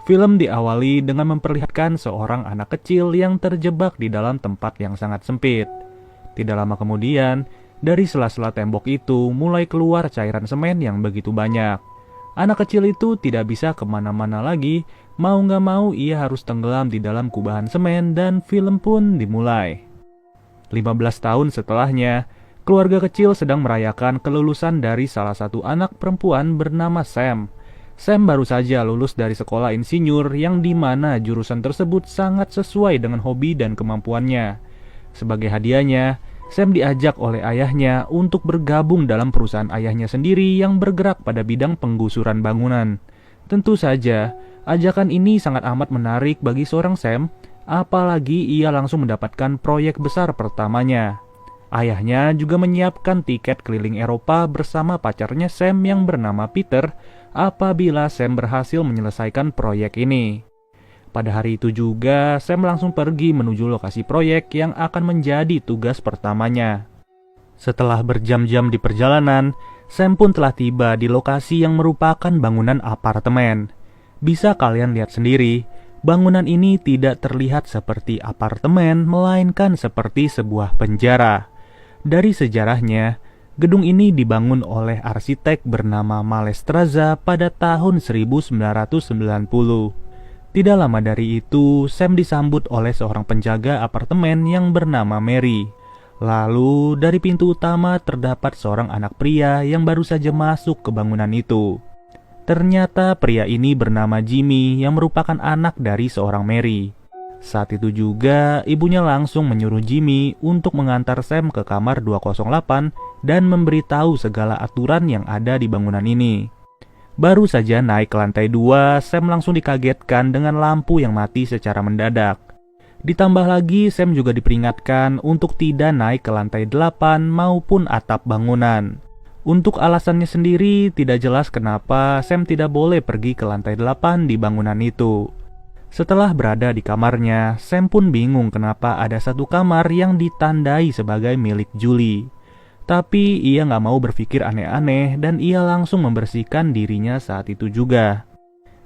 Film diawali dengan memperlihatkan seorang anak kecil yang terjebak di dalam tempat yang sangat sempit. Tidak lama kemudian, dari sela-sela tembok itu mulai keluar cairan semen yang begitu banyak. Anak kecil itu tidak bisa kemana-mana lagi, mau gak mau ia harus tenggelam di dalam kubahan semen dan film pun dimulai. 15 tahun setelahnya, keluarga kecil sedang merayakan kelulusan dari salah satu anak perempuan bernama Sam. Sam baru saja lulus dari sekolah insinyur yang dimana jurusan tersebut sangat sesuai dengan hobi dan kemampuannya. Sebagai hadiahnya, Sam diajak oleh ayahnya untuk bergabung dalam perusahaan ayahnya sendiri yang bergerak pada bidang penggusuran bangunan. Tentu saja, ajakan ini sangat amat menarik bagi seorang Sam, apalagi ia langsung mendapatkan proyek besar pertamanya. Ayahnya juga menyiapkan tiket keliling Eropa bersama pacarnya Sam yang bernama Peter apabila Sam berhasil menyelesaikan proyek ini. Pada hari itu juga, Sam langsung pergi menuju lokasi proyek yang akan menjadi tugas pertamanya. Setelah berjam-jam di perjalanan, Sam pun telah tiba di lokasi yang merupakan bangunan apartemen. Bisa kalian lihat sendiri, bangunan ini tidak terlihat seperti apartemen, melainkan seperti sebuah penjara. Dari sejarahnya, gedung ini dibangun oleh arsitek bernama Mallestraza pada tahun 1990. Tidak lama dari itu, Sam disambut oleh seorang penjaga apartemen yang bernama Mary. Lalu, dari pintu utama terdapat seorang anak pria yang baru saja masuk ke bangunan itu. Ternyata pria ini bernama Jimmy yang merupakan anak dari seorang Mary. Saat itu juga, ibunya langsung menyuruh Jimmy untuk mengantar Sam ke kamar 208 dan memberitahu segala aturan yang ada di bangunan ini. Baru saja naik ke lantai 2, Sam langsung dikagetkan dengan lampu yang mati secara mendadak. Ditambah lagi, Sam juga diperingatkan untuk tidak naik ke lantai 8 maupun atap bangunan. Untuk alasannya sendiri, tidak jelas kenapa Sam tidak boleh pergi ke lantai 8 di bangunan itu. Setelah berada di kamarnya, Sam pun bingung kenapa ada satu kamar yang ditandai sebagai milik Julie. Tapi ia gak mau berpikir aneh-aneh dan ia langsung membersihkan dirinya saat itu juga.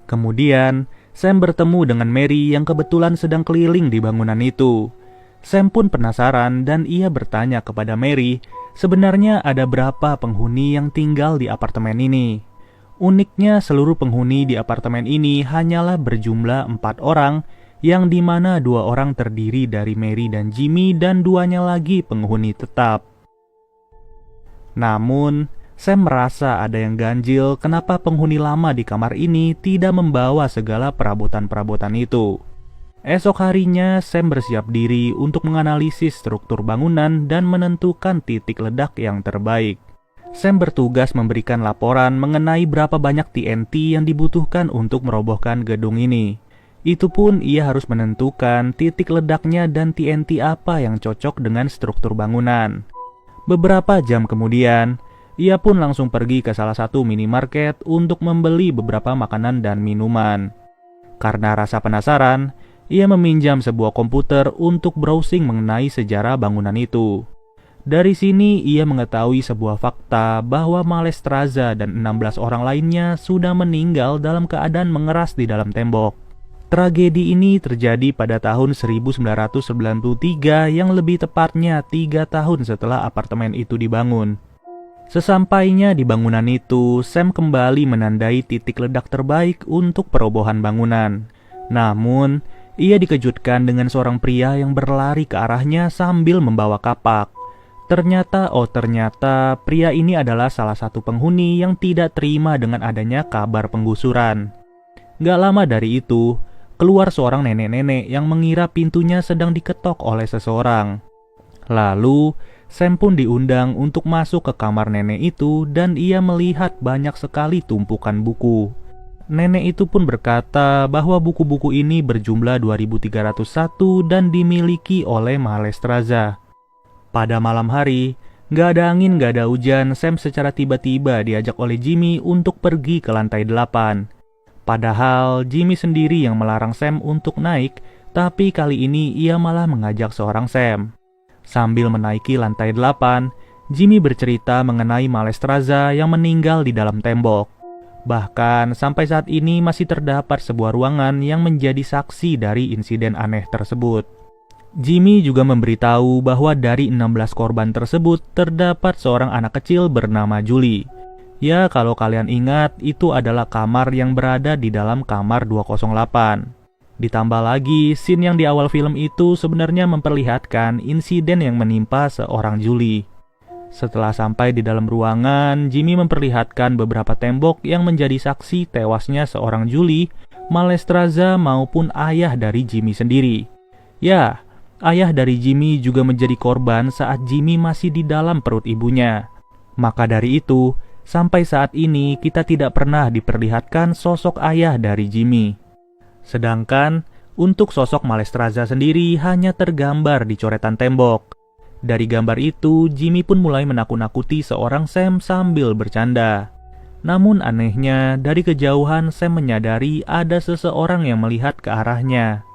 Kemudian, Sam bertemu dengan Mary yang kebetulan sedang keliling di bangunan itu. Sam pun penasaran dan ia bertanya kepada Mary, sebenarnya ada berapa penghuni yang tinggal di apartemen ini. Uniknya, seluruh penghuni di apartemen ini hanyalah berjumlah 4 orang, yang dimana 2 orang terdiri dari Mary dan Jimmy dan 2-nya lagi penghuni tetap. Namun, Sam merasa ada yang ganjil kenapa penghuni lama di kamar ini tidak membawa segala perabotan-perabotan itu. Esok harinya, Sam bersiap diri untuk menganalisis struktur bangunan dan menentukan titik ledak yang terbaik. Sam bertugas memberikan laporan mengenai berapa banyak TNT yang dibutuhkan untuk merobohkan gedung ini. Itu pun ia harus menentukan titik ledaknya dan TNT apa yang cocok dengan struktur bangunan. Beberapa jam kemudian, ia pun langsung pergi ke salah satu minimarket untuk membeli beberapa makanan dan minuman. Karena rasa penasaran, ia meminjam sebuah komputer untuk browsing mengenai sejarah bangunan itu. Dari sini ia mengetahui sebuah fakta bahwa Mallestraza dan 16 orang lainnya sudah meninggal dalam keadaan mengeras di dalam tembok. Tragedi ini terjadi pada tahun 1993 yang lebih tepatnya 3 tahun setelah apartemen itu dibangun. Sesampainya di bangunan itu, Sam kembali menandai titik ledak terbaik untuk perobohan bangunan. Namun, ia dikejutkan dengan seorang pria yang berlari ke arahnya sambil membawa kapak. Ternyata pria ini adalah salah satu penghuni yang tidak terima dengan adanya kabar penggusuran. Gak lama dari itu, keluar seorang nenek-nenek yang mengira pintunya sedang diketok oleh seseorang. Lalu, Sam pun diundang untuk masuk ke kamar nenek itu dan ia melihat banyak sekali tumpukan buku. Nenek itu pun berkata bahwa buku-buku ini berjumlah 2301 dan dimiliki oleh Mallestraza. Pada malam hari, gak ada angin, gak ada hujan, Sam secara tiba-tiba diajak oleh Jimmy untuk pergi ke lantai 8. Padahal Jimmy sendiri yang melarang Sam untuk naik, tapi kali ini ia malah mengajak seorang Sam. Sambil menaiki lantai 8, Jimmy bercerita mengenai Mallestraza yang meninggal di dalam tembok. Bahkan sampai saat ini masih terdapat sebuah ruangan yang menjadi saksi dari insiden aneh tersebut. Jimmy juga memberitahu bahwa dari 16 korban tersebut terdapat seorang anak kecil bernama Julie. Ya, kalau kalian ingat, itu adalah kamar yang berada di dalam kamar 208. Ditambah lagi, scene yang di awal film itu sebenarnya memperlihatkan insiden yang menimpa seorang Julie. Setelah sampai di dalam ruangan, Jimmy memperlihatkan beberapa tembok yang menjadi saksi tewasnya seorang Julie, Malestroza maupun ayah dari Jimmy sendiri. Ya, ayah dari Jimmy juga menjadi korban saat Jimmy masih di dalam perut ibunya. Maka dari itu, sampai saat ini kita tidak pernah diperlihatkan sosok ayah dari Jimmy. Sedangkan untuk sosok Malestroza sendiri hanya tergambar di coretan tembok. Dari gambar itu, Jimmy pun mulai menakut-nakuti seorang Sam sambil bercanda. Namun anehnya, dari kejauhan Sam menyadari ada seseorang yang melihat ke arahnya.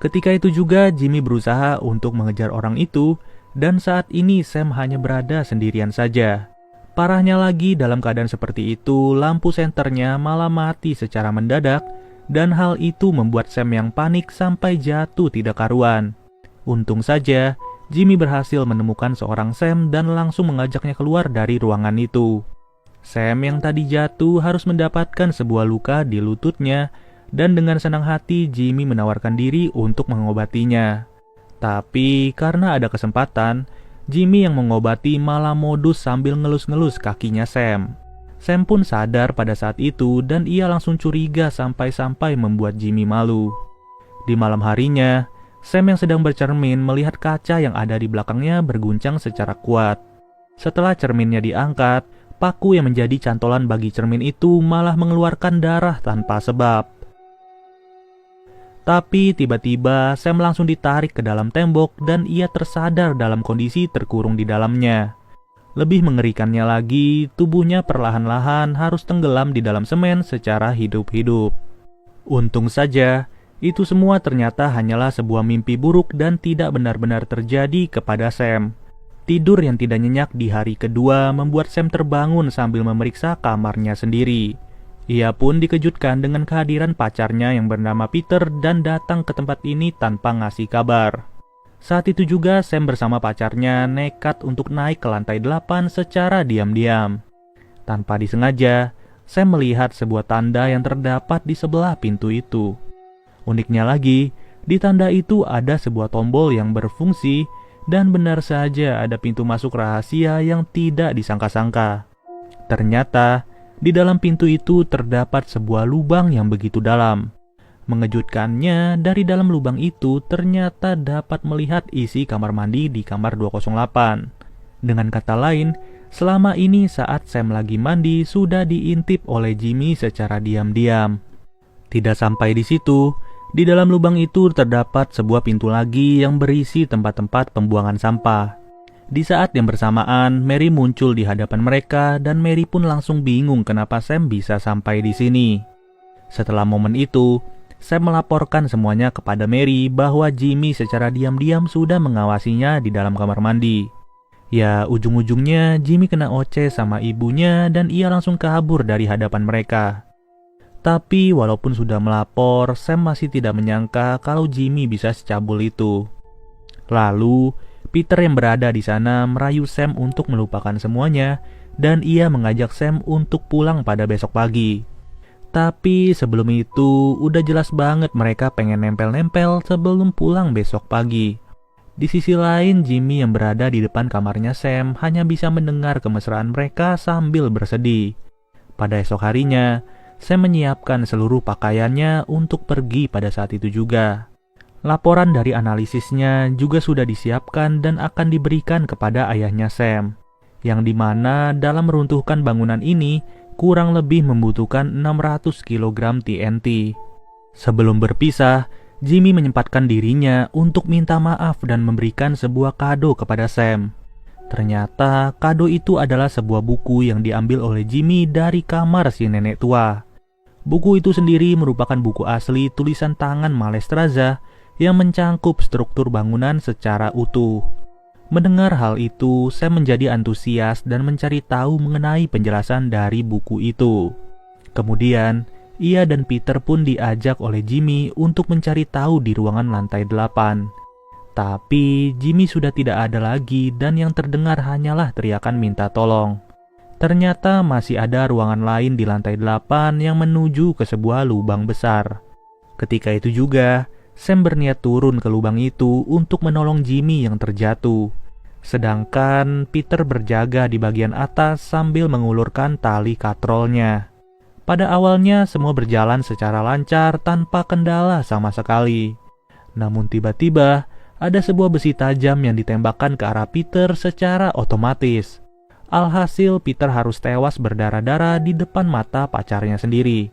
Ketika itu juga Jimmy berusaha untuk mengejar orang itu, dan saat ini Sam hanya berada sendirian saja. Parahnya lagi, dalam keadaan seperti itu, lampu senternya malah mati secara mendadak, dan hal itu membuat Sam yang panik sampai jatuh tidak karuan. Untung saja, Jimmy berhasil menemukan seorang Sam dan langsung mengajaknya keluar dari ruangan itu. Sam yang tadi jatuh harus mendapatkan sebuah luka di lututnya, dan dengan senang hati Jimmy menawarkan diri untuk mengobatinya. Tapi karena ada kesempatan, Jimmy yang mengobati malah modus sambil ngelus-ngelus kakinya Sam. Sam pun sadar pada saat itu dan ia langsung curiga sampai-sampai membuat Jimmy malu. Di malam harinya, Sam yang sedang bercermin melihat kaca yang ada di belakangnya berguncang secara kuat. Setelah cerminnya diangkat, paku yang menjadi cantolan bagi cermin itu malah mengeluarkan darah tanpa sebab. Tapi tiba-tiba Sam langsung ditarik ke dalam tembok dan ia tersadar dalam kondisi terkurung di dalamnya. Lebih mengerikannya lagi, tubuhnya perlahan-lahan harus tenggelam di dalam semen secara hidup-hidup. Untung saja, itu semua ternyata hanyalah sebuah mimpi buruk dan tidak benar-benar terjadi kepada Sam. Tidur yang tidak nyenyak di hari kedua membuat Sam terbangun sambil memeriksa kamarnya sendiri. Ia pun dikejutkan dengan kehadiran pacarnya yang bernama Peter dan datang ke tempat ini tanpa ngasih kabar. Saat itu juga Sam bersama pacarnya nekat untuk naik ke lantai 8 secara diam-diam. Tanpa disengaja, Sam melihat sebuah tanda yang terdapat di sebelah pintu itu. Uniknya lagi, di tanda itu ada sebuah tombol yang berfungsi dan benar saja ada pintu masuk rahasia yang tidak disangka-sangka. Ternyata, di dalam pintu itu terdapat sebuah lubang yang begitu dalam. Mengejutkannya, dari dalam lubang itu ternyata dapat melihat isi kamar mandi di kamar 208. Dengan kata lain, selama ini saat Sam lagi mandi sudah diintip oleh Jimmy secara diam-diam. Tidak sampai di situ, di dalam lubang itu terdapat sebuah pintu lagi yang berisi tempat-tempat pembuangan sampah. Di saat yang bersamaan, Mary muncul di hadapan mereka dan Mary pun langsung bingung kenapa Sam bisa sampai di sini. Setelah momen itu, Sam melaporkan semuanya kepada Mary bahwa Jimmy secara diam-diam sudah mengawasinya di dalam kamar mandi. Ya, ujung-ujungnya Jimmy kena oceh sama ibunya dan ia langsung kabur dari hadapan mereka. Tapi walaupun sudah melapor, Sam masih tidak menyangka kalau Jimmy bisa secabul itu. Lalu, Peter yang berada di sana merayu Sam untuk melupakan semuanya dan ia mengajak Sam untuk pulang pada besok pagi. Tapi sebelum itu, udah jelas banget mereka pengen nempel-nempel sebelum pulang besok pagi. Di sisi lain, Jimmy yang berada di depan kamarnya Sam hanya bisa mendengar kemesraan mereka sambil bersedih. Pada esok harinya, Sam menyiapkan seluruh pakaiannya untuk pergi pada saat itu juga. Laporan dari analisisnya juga sudah disiapkan dan akan diberikan kepada ayahnya Sam, yang dimana dalam meruntuhkan bangunan ini kurang lebih membutuhkan 600 kg TNT. Sebelum berpisah, Jimmy menyempatkan dirinya untuk minta maaf dan memberikan sebuah kado kepada Sam. Ternyata kado itu adalah sebuah buku yang diambil oleh Jimmy dari kamar si nenek tua. Buku itu sendiri merupakan buku asli tulisan tangan Malestroza yang mencangkup struktur bangunan secara utuh. Mendengar hal itu, Sam menjadi antusias dan mencari tahu mengenai penjelasan dari buku itu. Kemudian, ia dan Peter pun diajak oleh Jimmy untuk mencari tahu di ruangan lantai 8. Tapi Jimmy sudah tidak ada lagi dan yang terdengar hanyalah teriakan minta tolong. Ternyata masih ada ruangan lain di lantai 8 yang menuju ke sebuah lubang besar. Ketika itu juga, Sam berniat turun ke lubang itu untuk menolong Jimmy yang terjatuh. Sedangkan Peter berjaga di bagian atas sambil mengulurkan tali katrolnya. Pada awalnya semua berjalan secara lancar tanpa kendala sama sekali. Namun tiba-tiba ada sebuah besi tajam yang ditembakkan ke arah Peter secara otomatis. Alhasil Peter harus tewas berdarah-darah di depan mata pacarnya sendiri.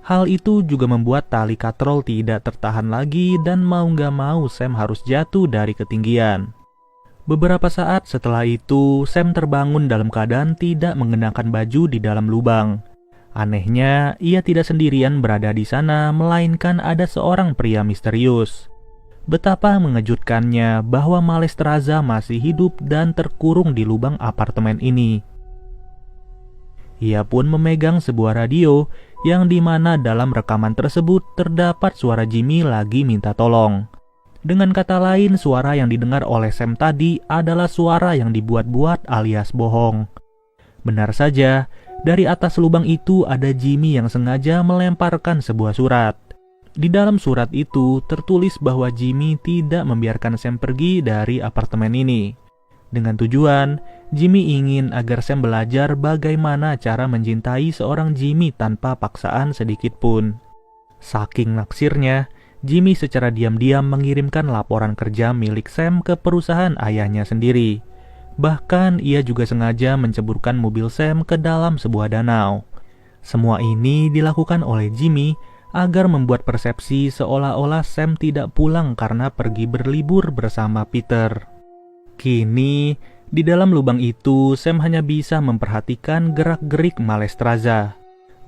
Hal itu juga membuat tali katrol tidak tertahan lagi dan mau gak mau Sam harus jatuh dari ketinggian. Beberapa saat setelah itu, Sam terbangun dalam keadaan tidak mengenakan baju di dalam lubang. Anehnya, ia tidak sendirian berada di sana, melainkan ada seorang pria misterius. Betapa mengejutkannya bahwa Malestraza masih hidup dan terkurung di lubang apartemen ini. Ia pun memegang sebuah radio yang dimana dalam rekaman tersebut terdapat suara Jimmy lagi minta tolong. Dengan kata lain, suara yang didengar oleh Sam tadi adalah suara yang dibuat-buat alias bohong. Benar saja, dari atas lubang itu ada Jimmy yang sengaja melemparkan sebuah surat. Di dalam surat itu tertulis bahwa Jimmy tidak membiarkan Sam pergi dari apartemen ini. Dengan tujuan, Jimmy ingin agar Sam belajar bagaimana cara mencintai seorang Jimmy tanpa paksaan sedikit pun. Saking naksirnya, Jimmy secara diam-diam mengirimkan laporan kerja milik Sam ke perusahaan ayahnya sendiri. Bahkan ia juga sengaja menceburkan mobil Sam ke dalam sebuah danau. Semua ini dilakukan oleh Jimmy agar membuat persepsi seolah-olah Sam tidak pulang karena pergi berlibur bersama Peter. Kini, di dalam lubang itu Sam hanya bisa memperhatikan gerak-gerik Malestraza.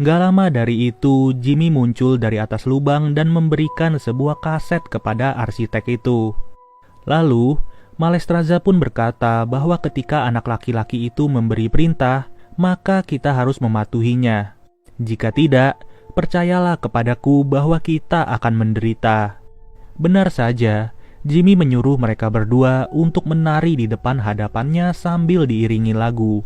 Gak lama dari itu, Jimmy muncul dari atas lubang dan memberikan sebuah kaset kepada arsitek itu. Lalu, Malestraza pun berkata bahwa ketika anak laki-laki itu memberi perintah, maka kita harus mematuhinya. Jika tidak, percayalah kepadaku bahwa kita akan menderita. Benar saja, Jimmy menyuruh mereka berdua untuk menari di depan hadapannya sambil diiringi lagu.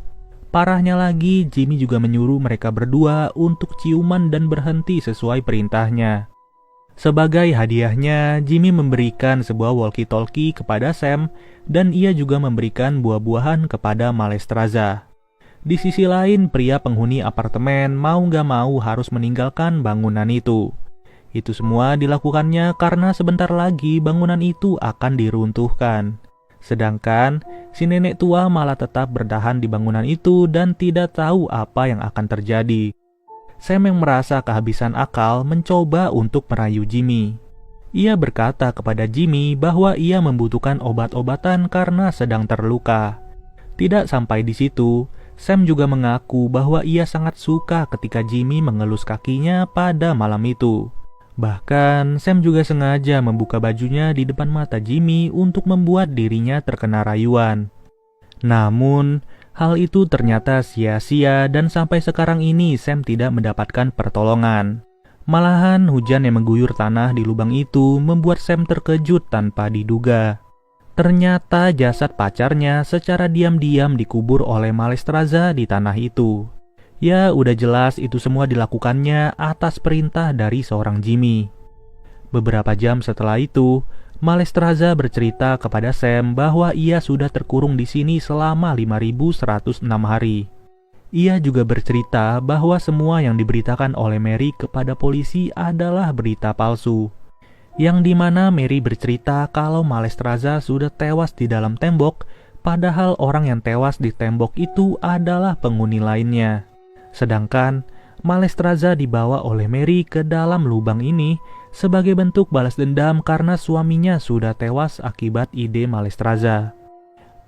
Parahnya lagi, Jimmy juga menyuruh mereka berdua untuk ciuman dan berhenti sesuai perintahnya. Sebagai hadiahnya, Jimmy memberikan sebuah walkie-talkie kepada Sam dan ia juga memberikan buah-buahan kepada Malestraza. Di sisi lain, pria penghuni apartemen mau gak mau harus meninggalkan bangunan itu. Itu semua dilakukannya karena sebentar lagi bangunan itu akan diruntuhkan. Sedangkan si nenek tua malah tetap bertahan di bangunan itu dan tidak tahu apa yang akan terjadi. Sam yang merasa kehabisan akal mencoba untuk merayu Jimmy. Ia berkata kepada Jimmy bahwa ia membutuhkan obat-obatan karena sedang terluka. Tidak sampai di situ, Sam juga mengaku bahwa ia sangat suka ketika Jimmy mengelus kakinya pada malam itu. Bahkan, Sam juga sengaja membuka bajunya di depan mata Jimmy untuk membuat dirinya terkena rayuan. Namun, hal itu ternyata sia-sia dan sampai sekarang ini Sam tidak mendapatkan pertolongan. Malahan, hujan yang mengguyur tanah di lubang itu membuat Sam terkejut tanpa diduga. Ternyata jasad pacarnya secara diam-diam dikubur oleh Malestraza di tanah itu. Ya, udah jelas itu semua dilakukannya atas perintah dari seorang Jimmy. Beberapa jam setelah itu, Malestraza bercerita kepada Sam bahwa ia sudah terkurung di sini selama 5.106 hari. Ia juga bercerita bahwa semua yang diberitakan oleh Mary kepada polisi adalah berita palsu. Yang dimana Mary bercerita kalau Malestraza sudah tewas di dalam tembok, padahal orang yang tewas di tembok itu adalah penghuni lainnya. Sedangkan Malestraza dibawa oleh Mary ke dalam lubang ini sebagai bentuk balas dendam karena suaminya sudah tewas akibat ide Malestraza.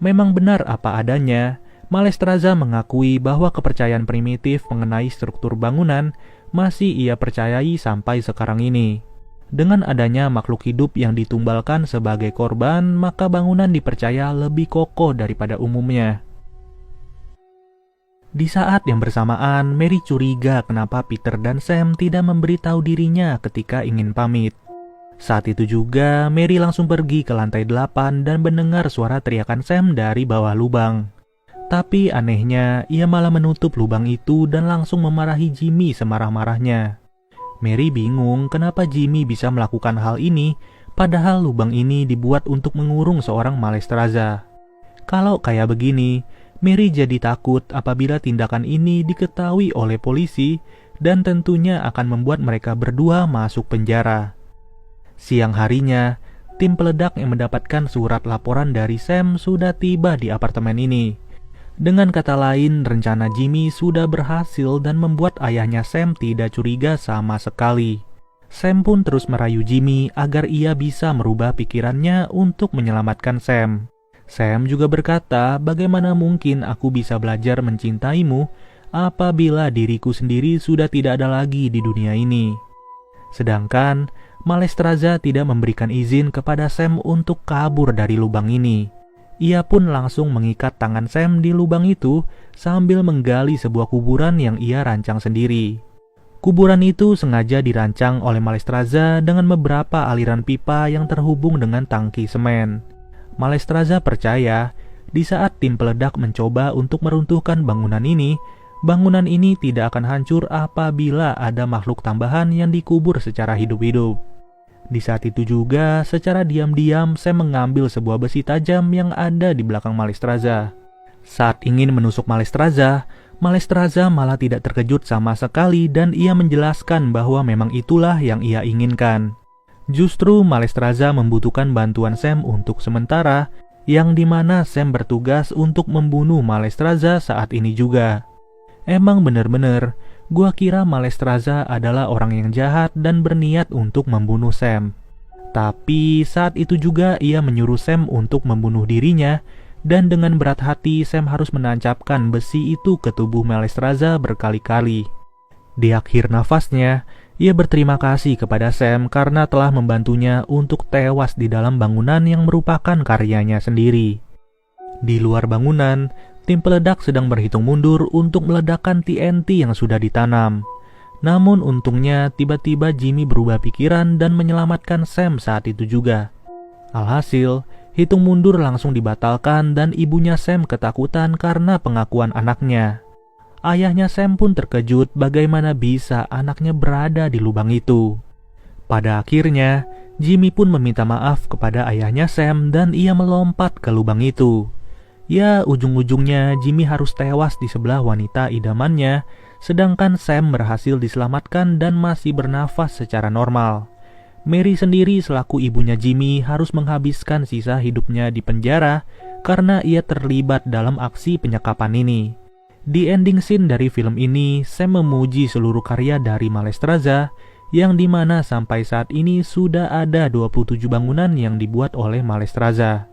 Memang benar apa adanya, Malestraza mengakui bahwa kepercayaan primitif mengenai struktur bangunan masih ia percayai sampai sekarang ini. Dengan adanya makhluk hidup yang ditumbalkan sebagai korban, maka bangunan dipercaya lebih kokoh daripada umumnya. Di saat yang bersamaan, Mary curiga kenapa Peter dan Sam tidak memberitahu dirinya ketika ingin pamit. Saat itu juga, Mary langsung pergi ke lantai 8 dan mendengar suara teriakan Sam dari bawah lubang. Tapi anehnya, ia malah menutup lubang itu dan langsung memarahi Jimmy semarah-marahnya. Mary bingung kenapa Jimmy bisa melakukan hal ini, padahal lubang ini dibuat untuk mengurung seorang Malestroza. Kalau kayak begini, Mary jadi takut apabila tindakan ini diketahui oleh polisi dan tentunya akan membuat mereka berdua masuk penjara. Siang harinya, tim peledak yang mendapatkan surat laporan dari Sam sudah tiba di apartemen ini. Dengan kata lain, rencana Jimmy sudah berhasil dan membuat ayahnya Sam tidak curiga sama sekali. Sam pun terus merayu Jimmy agar ia bisa merubah pikirannya untuk menyelamatkan Sam. Sam juga berkata, bagaimana mungkin aku bisa belajar mencintaimu apabila diriku sendiri sudah tidak ada lagi di dunia ini. Sedangkan Malestroza tidak memberikan izin kepada Sam untuk kabur dari lubang ini. Ia pun langsung mengikat tangan Sam di lubang itu sambil menggali sebuah kuburan yang ia rancang sendiri. Kuburan itu sengaja dirancang oleh Malestroza dengan beberapa aliran pipa yang terhubung dengan tangki semen. Malestroza percaya, di saat tim peledak mencoba untuk meruntuhkan bangunan ini tidak akan hancur apabila ada makhluk tambahan yang dikubur secara hidup-hidup. Di saat itu juga, secara diam-diam Sam mengambil sebuah besi tajam yang ada di belakang Malestroza. Saat ingin menusuk Malestroza malah tidak terkejut sama sekali dan ia menjelaskan bahwa memang itulah yang ia inginkan. Justru Malestroza membutuhkan bantuan Sam untuk sementara, yang dimana Sam bertugas untuk membunuh Malestroza saat ini juga. Emang bener-bener, gua kira Malestroza adalah orang yang jahat dan berniat untuk membunuh Sam. Tapi saat itu juga ia menyuruh Sam untuk membunuh dirinya, dan dengan berat hati Sam harus menancapkan besi itu ke tubuh Malestroza berkali-kali. Di akhir nafasnya, ia berterima kasih kepada Sam karena telah membantunya untuk tewas di dalam bangunan yang merupakan karyanya sendiri. Di luar bangunan, tim peledak sedang berhitung mundur untuk meledakkan TNT yang sudah ditanam. Namun untungnya tiba-tiba Jimmy berubah pikiran dan menyelamatkan Sam saat itu juga. Alhasil, hitung mundur langsung dibatalkan dan ibunya Sam ketakutan karena pengakuan anaknya. Ayahnya Sam pun terkejut bagaimana bisa anaknya berada di lubang itu. Pada akhirnya, Jimmy pun meminta maaf kepada ayahnya Sam dan ia melompat ke lubang itu. Ya, ujung-ujungnya Jimmy harus tewas di sebelah wanita idamannya, sedangkan Sam berhasil diselamatkan dan masih bernafas secara normal. Mary sendiri selaku ibunya Jimmy harus menghabiskan sisa hidupnya di penjara karena ia terlibat dalam aksi penyekapan ini. Di ending scene dari film ini, Sam memuji seluruh karya dari Malestroza, yang dimana sampai saat ini sudah ada 27 bangunan yang dibuat oleh Malestroza.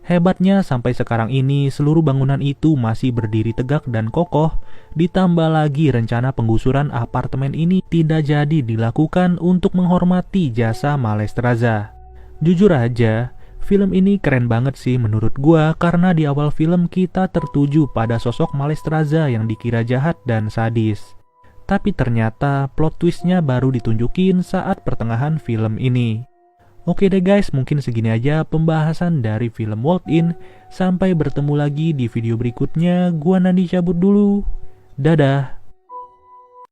Hebatnya sampai sekarang ini seluruh bangunan itu masih berdiri tegak dan kokoh, ditambah lagi rencana penggusuran apartemen ini tidak jadi dilakukan untuk menghormati jasa Malestroza. Jujur aja, film ini keren banget sih menurut gua karena di awal film kita tertuju pada sosok Malestroza yang dikira jahat dan sadis. Tapi ternyata plot twistnya baru ditunjukin saat pertengahan film ini. Oke deh guys, mungkin segini aja pembahasan dari film Walk In. Sampai bertemu lagi di video berikutnya. Gua Nandi cabut dulu. Dadah.